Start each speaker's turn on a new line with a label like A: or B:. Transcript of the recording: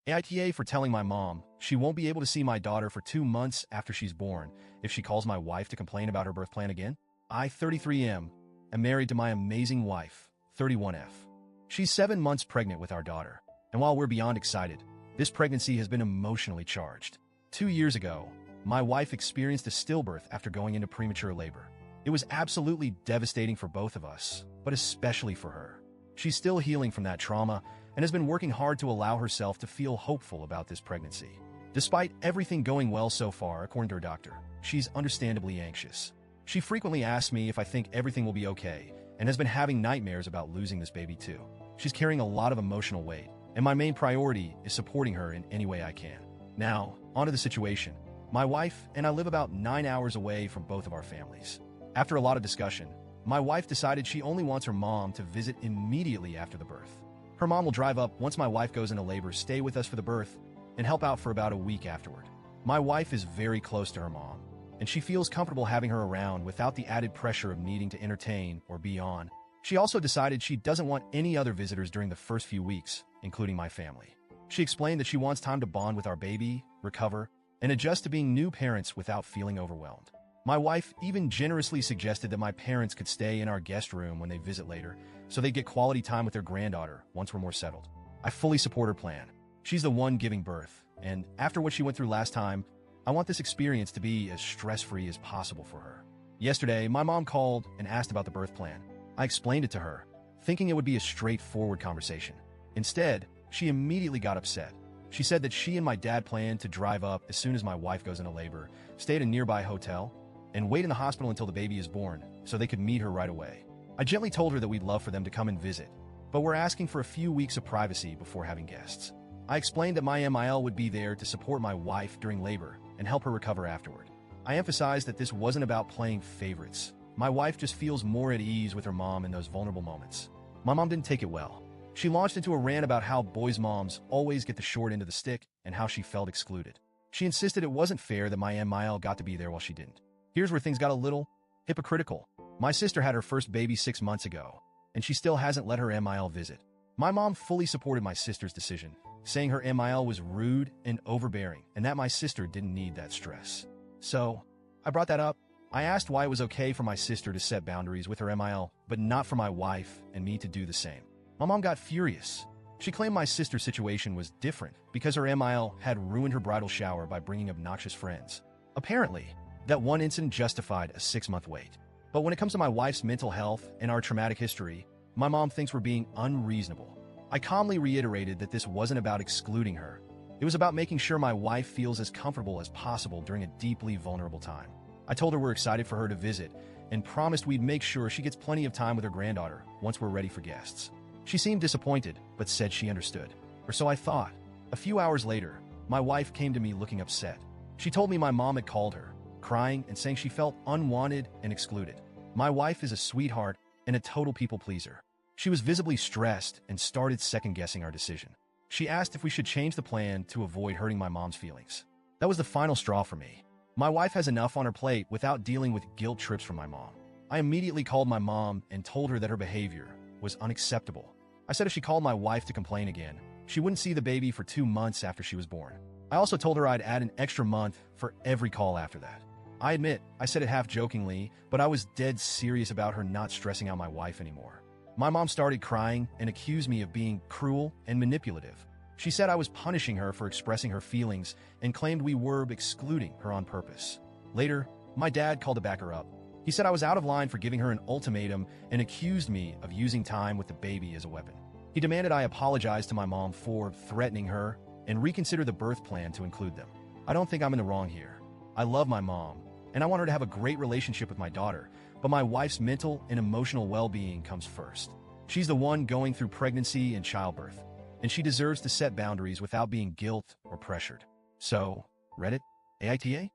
A: AITA for telling my mom she won't be able to see my daughter for 2 months after she's born if she calls my wife to complain about her birth plan again. I, 33M, am married to my amazing wife, 31F. She's 7 months pregnant with our daughter, and while we're beyond excited, this pregnancy has been emotionally charged. 2 years ago, my wife experienced a stillbirth after going into premature labor. It was absolutely devastating for both of us, but especially for her. She's still healing from that trauma and has been working hard to allow herself to feel hopeful about this pregnancy. Despite everything going well so far, according to her doctor, she's understandably anxious. She frequently asks me if I think everything will be okay and has been having nightmares about losing this baby too. She's carrying a lot of emotional weight, and my main priority is supporting her in any way I can. Now, onto the situation. My wife and I live about 9 hours away from both of our families. After a lot of discussion, my wife decided she only wants her mom to visit immediately after the birth. Her mom will drive up once my wife goes into labor, stay with us for the birth, and help out for about a week afterward. My wife is very close to her mom, and she feels comfortable having her around without the added pressure of needing to entertain or be on. She also decided she doesn't want any other visitors during the first few weeks, including my family. She explained that she wants time to bond with our baby, recover, and adjust to being new parents without feeling overwhelmed. My wife even generously suggested that my parents could stay in our guest room when they visit later, so they get quality time with their granddaughter once we're more settled. I fully support her plan. She's the one giving birth, and after what she went through last time, I want this experience to be as stress-free as possible for her. Yesterday, my mom called and asked about the birth plan. I explained it to her, thinking it would be a straightforward conversation. Instead, she immediately got upset. She said that she and my dad planned to drive up as soon as my wife goes into labor, stay at a nearby hotel, and wait in the hospital until the baby is born so they could meet her right away. I gently told her that we'd love for them to come and visit, but we're asking for a few weeks of privacy before having guests. I explained that my MIL would be there to support my wife during labor and help her recover afterward. I emphasized that this wasn't about playing favorites. My wife just feels more at ease with her mom in those vulnerable moments. My mom didn't take it well. She launched into a rant about how boys' moms always get the short end of the stick and how she felt excluded. She insisted it wasn't fair that my MIL got to be there while she didn't. Here's where things got a little hypocritical. My sister had her first baby 6 months ago, and she still hasn't let her MIL visit. My mom fully supported my sister's decision, saying her MIL was rude and overbearing, and that my sister didn't need that stress. So, I brought that up. I asked why it was okay for my sister to set boundaries with her MIL, but not for my wife and me to do the same. My mom got furious. She claimed my sister's situation was different because her MIL had ruined her bridal shower by bringing obnoxious friends. Apparently, that one incident justified a 6-month wait. But when it comes to my wife's mental health and our traumatic history, my mom thinks we're being unreasonable. I calmly reiterated that this wasn't about excluding her. It was about making sure my wife feels as comfortable as possible during a deeply vulnerable time. I told her we're excited for her to visit and promised we'd make sure she gets plenty of time with her granddaughter once we're ready for guests. She seemed disappointed, but said she understood. Or so I thought. A few hours later, my wife came to me looking upset. She told me my mom had called her, crying and saying she felt unwanted and excluded. My wife is a sweetheart and a total people pleaser. She was visibly stressed and started second-guessing our decision. She asked if we should change the plan to avoid hurting my mom's feelings. That was the final straw for me. My wife has enough on her plate without dealing with guilt trips from my mom. I immediately called my mom and told her that her behavior was unacceptable. I said if she called my wife to complain again, she wouldn't see the baby for 2 months after she was born. I also told her I'd add an extra month for every call after that. I admit, I said it half-jokingly, but I was dead serious about her not stressing out my wife anymore. My mom started crying and accused me of being cruel and manipulative. She said I was punishing her for expressing her feelings and claimed we were excluding her on purpose. Later, my dad called to back her up. He said I was out of line for giving her an ultimatum and accused me of using time with the baby as a weapon. He demanded I apologize to my mom for threatening her and reconsider the birth plan to include them. I don't think I'm in the wrong here. I love my mom, and I want her to have a great relationship with my daughter, but my wife's mental and emotional well-being comes first. She's the one going through pregnancy and childbirth, and she deserves to set boundaries without being guilt or pressured. So, Reddit, AITA?